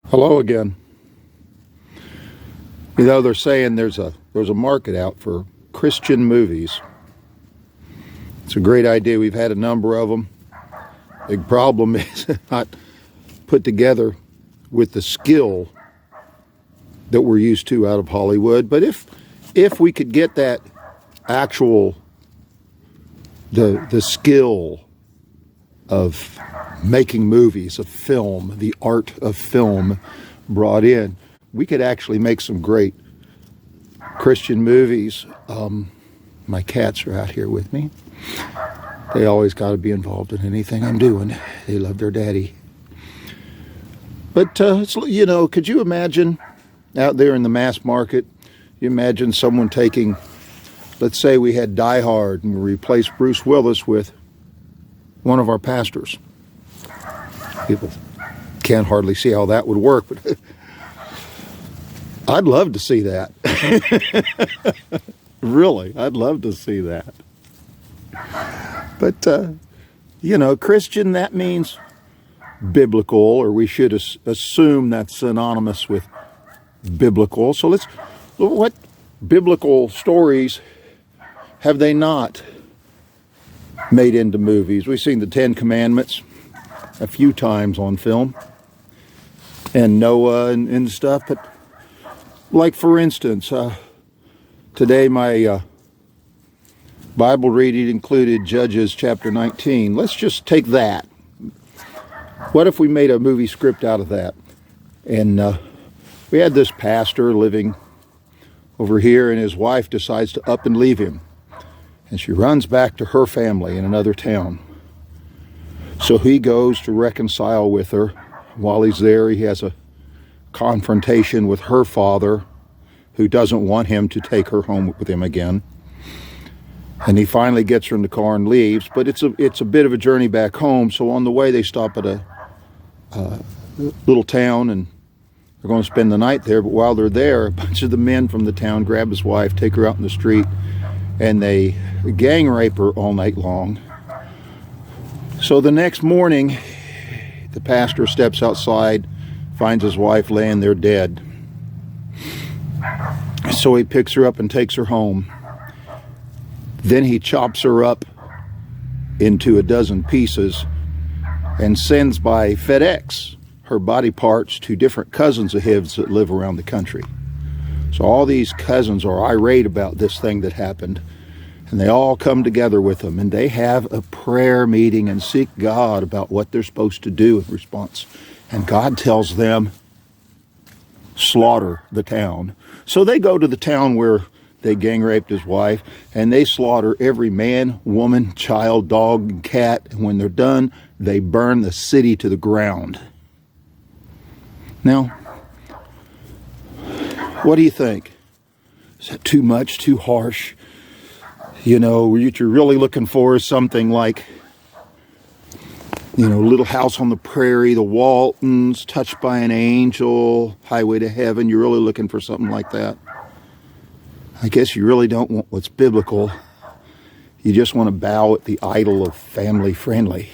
Hello again. You know, they're saying there's a market out for Christian movies. It's a great idea. We've had a number of them. Big problem is not put together with the skill that we're used to out of Hollywood. But if we could get that actual the skill of making movies, of film, the art of film brought in, we could actually make some great Christian movies. My cats are out here with me. They always got to be involved in anything I'm doing. They love their daddy. But, could you imagine out there in the mass market, you imagine someone taking, let's say we had Die Hard and we replaced Bruce Willis with one of our pastors. People can't hardly see how that would work, but I'd love to see that. Really, I'd love to see that. But, Christian, that means biblical, or we should assume that's synonymous with biblical. So what biblical stories have they not made into movies? We've seen the Ten Commandments a few times on film, and Noah and stuff. But like, for instance, today my Bible reading included Judges chapter 19. Let's just take that. What if we made a movie script out of that? And we had this pastor living over here, and his wife decides to up and leave him. And she runs back to her family in another town. So he goes to reconcile with her. While he's there, he has a confrontation with her father, who doesn't want him to take her home with him again. And he finally gets her in the car and leaves. But it's a bit of a journey back home. So on the way, they stop at a little town, and they're going to spend the night there. But while they're there, a bunch of the men from the town grab his wife, take her out in the street, and they gang rape her all night long. So the next morning, the pastor steps outside, finds his wife laying there dead. So he picks her up and takes her home. Then he chops her up into a dozen pieces and sends by FedEx her body parts to different cousins of his that live around the country. So all these cousins are irate about this thing that happened, and they all come together with them, and they have a prayer meeting and seek God about what they're supposed to do in response. And God tells them, slaughter the town. So they go to the town where they gang raped his wife, and they slaughter every man, woman, child, dog, and cat. And when they're done, they burn the city to the ground. Now, what do you think? Is that too much, too harsh? What you're really looking for is something like, Little House on the Prairie, The Waltons, Touched by an Angel, Highway to Heaven. You're really looking for something like that. I guess you really don't want what's biblical. You just want to bow at the idol of family friendly.